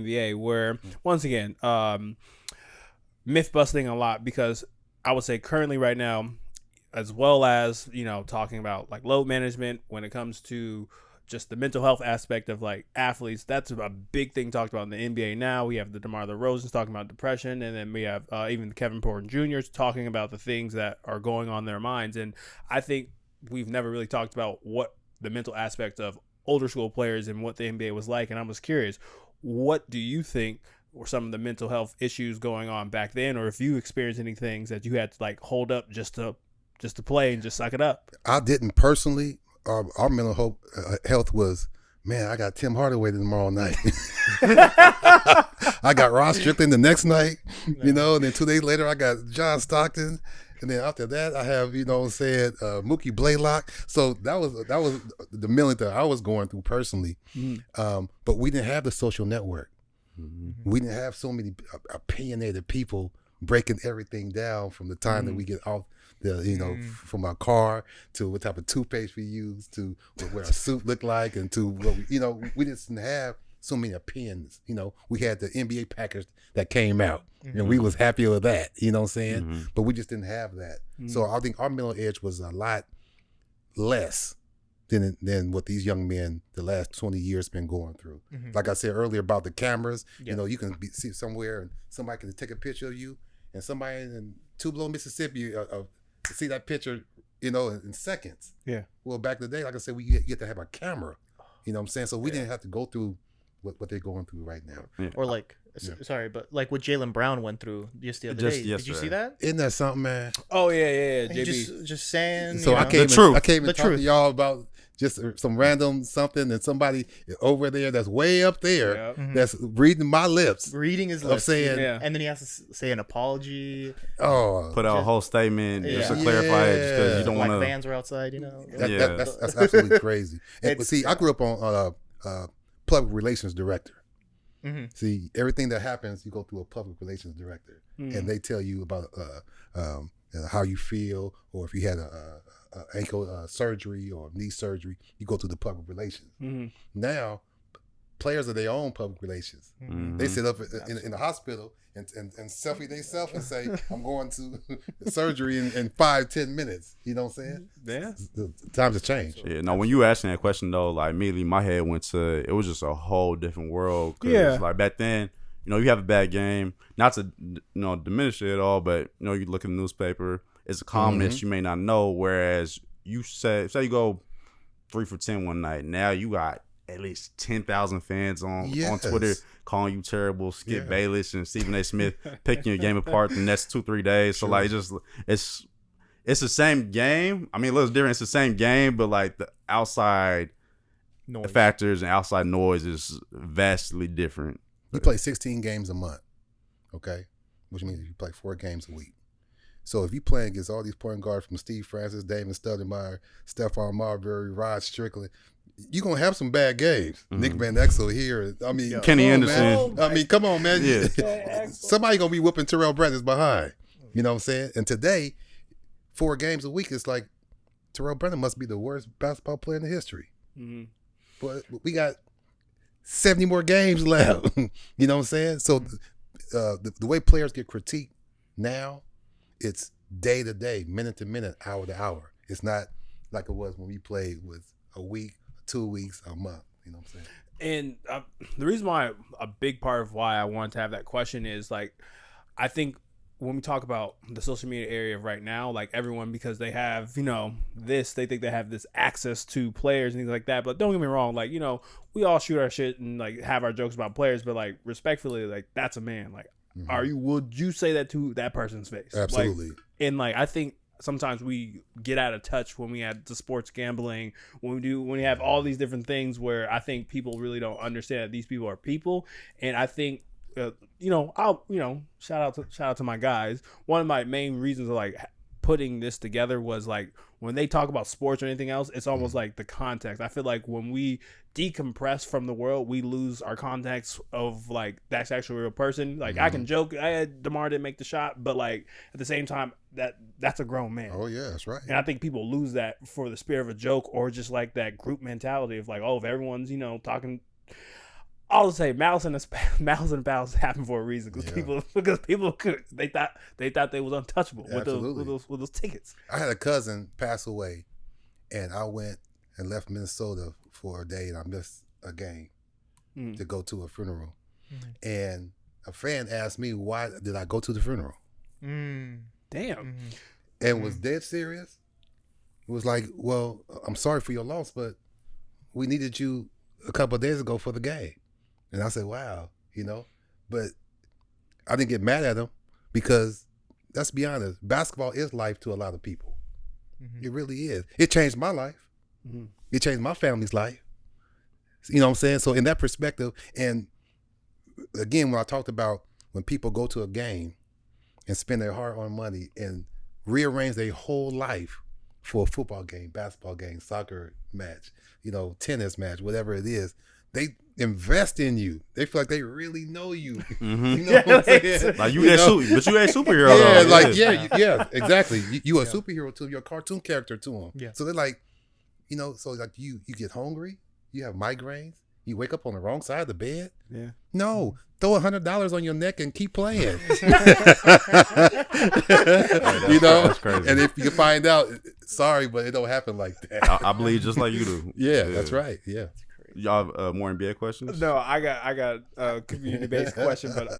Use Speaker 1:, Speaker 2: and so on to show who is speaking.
Speaker 1: NBA, where once again, myth busting a lot because I would say currently right now, as well as talking about like load management when it comes to just the mental health aspect of like athletes. That's a big thing talked about in the NBA now. We have the DeMar DeRozan's talking about depression, and then we have even the Kevin Porter Jr.'s talking about the things that are going on in their minds. And I think we've never really talked about what the mental aspect of older school players and what the NBA was like. And I was curious, what do you think were some of the mental health issues going on back then, or if you experienced any things that you had to like hold up just to play and just suck it up?
Speaker 2: I didn't personally. Our mental health was, man, I got Tim Hardaway tomorrow night. I got Ross Strickland the next night, and then 2 days later I got John Stockton. And then after that, I have, Mookie Blaylock. So that was the million that I was going through personally. But we didn't have the social network. We didn't have so many opinionated people breaking everything down from the time that we get off from our car to what type of toothpaste we use to what our suit looked like and to what we just didn't have so many opinions. We had the NBA package that came out and we was happy with that, you know what I'm saying? But we just didn't have that. So I think our mental edge was a lot less than what these young men the last 20 years been going through. Like I said earlier about the cameras, you can see somewhere and somebody can take a picture of you and somebody in Tupelo, Mississippi see that picture, in seconds. Yeah. Well, back in the day, like I said, we get to have a camera, you know what I'm saying? So we didn't have to go through what they're going through right now.
Speaker 3: Yeah. Or like, sorry, but like what Jaylen Brown went through just the other day. Did you see that?
Speaker 2: Isn't that something, man?
Speaker 1: Oh, yeah. JB.
Speaker 3: Just saying.
Speaker 2: So I came and talk to y'all about just some random something and somebody over there that's way up there that's reading my lips.
Speaker 3: Reading his lips.
Speaker 2: Saying,
Speaker 3: and then he has to say an apology.
Speaker 4: Oh. Put out a whole statement just to clarify it just because you don't want to.
Speaker 3: Like fans are outside,
Speaker 2: That's absolutely crazy. And see, I grew up on public relations director. See, everything that happens, you go through a public relations director, and they tell you about how you feel, or if you had a ankle surgery or knee surgery, you go through the public relations. Now, players are their own public relations. They sit up in the hospital and selfie themselves and say, "I'm going to surgery in 5-10 minutes." You know what I'm saying?
Speaker 1: Yeah.
Speaker 2: The times have changed.
Speaker 4: Yeah. No, when you asking that question though, like immediately my head went to it was just a whole different world. Like back then, you have a bad game, not to diminish it at all, but you look in the newspaper, it's a calmness you may not know. Whereas you say you go 3 for 10 one night, now you got at least 10,000 fans on Twitter calling you terrible, Skip Bayless and Stephen A. Smith picking your game apart the next 2-3 days. So like it's the same game. I mean, it looks different. It's the same game, but like the outside factors and outside noise is vastly different.
Speaker 2: You play 16 games a month, okay? Which means you play 4 games a week. So if you play against all these point guards from Steve Francis, Damon Stoudemire, Stephon Marbury, Rod Strickland, you're going to have some bad games. Nick Van Exel here. I mean,
Speaker 4: Kenny Anderson.
Speaker 2: Man. I mean, come on, man. Yeah. Somebody going to be whooping Terrell Brothers behind. You know what I'm saying? And today, 4 games a week, it's like Terrell Brandon must be the worst basketball player in the history. But we got 70 more games left. You know what I'm saying? So the way players get critiqued now, it's day to day, minute to minute, hour to hour. It's not like it was when we played with a week, 2 weeks, a month. You know what I'm saying?
Speaker 1: And the reason why, a big part of why I wanted to have that question is like, I think when we talk about the social media area right now, like everyone, because they have, they think they have this access to players and things like that. But don't get me wrong, like, we all shoot our shit and like have our jokes about players, but like respectfully, like that's a man. Like, would you say that to that person's face?
Speaker 2: Absolutely.
Speaker 1: Like, and like, I think sometimes we get out of touch when we have the sports gambling, when we have all these different things where I think people really don't understand that these people are people. And I think, shout out to my guys. One of my main reasons of like putting this together was like when they talk about sports or anything else, it's almost like the context. I feel like when we decompress from the world, we lose our context of like that's actually a real person. Like I can joke, DeMar didn't make the shot, but like at the same time that's a grown man.
Speaker 2: Oh yeah, that's right.
Speaker 1: And I think people lose that for the spirit of a joke or just like that group mentality of like, oh, if everyone's talking. all to say, malice and battles happen for a reason because people they thought they was untouchable with those tickets.
Speaker 2: I had a cousin pass away, and I went and left Minnesota for a day, and I missed a game to go to a funeral. And a friend asked me, why did I go to the funeral?
Speaker 1: Damn.
Speaker 2: And was dead serious. It was like, well, I'm sorry for your loss, but we needed you a couple of days ago for the game. And I said, wow, but I didn't get mad at him because, let's be honest, basketball is life to a lot of people. It really is. It changed my life. It changed my family's life. You know what I'm saying? So in that perspective, and again, when I talked about when people go to a game and spend their hard-earned money and rearrange their whole life for a football game, basketball game, soccer match, tennis match, whatever it is, they invest in you. They feel like they really know you. You know what I'm saying?
Speaker 4: Like you ain't superhero.
Speaker 2: Yeah, exactly. You a superhero to them. You're a cartoon character to them. Yeah. So they're like, so like you get hungry, you have migraines, you wake up on the wrong side of the bed. Yeah. No, throw $100 on your neck and keep playing. That's crazy. And if you find out, sorry, but it don't happen like that.
Speaker 4: I believe just like you do.
Speaker 2: Yeah, that's right. Yeah.
Speaker 4: Y'all have more NBA questions?
Speaker 1: No, I got a community based question, but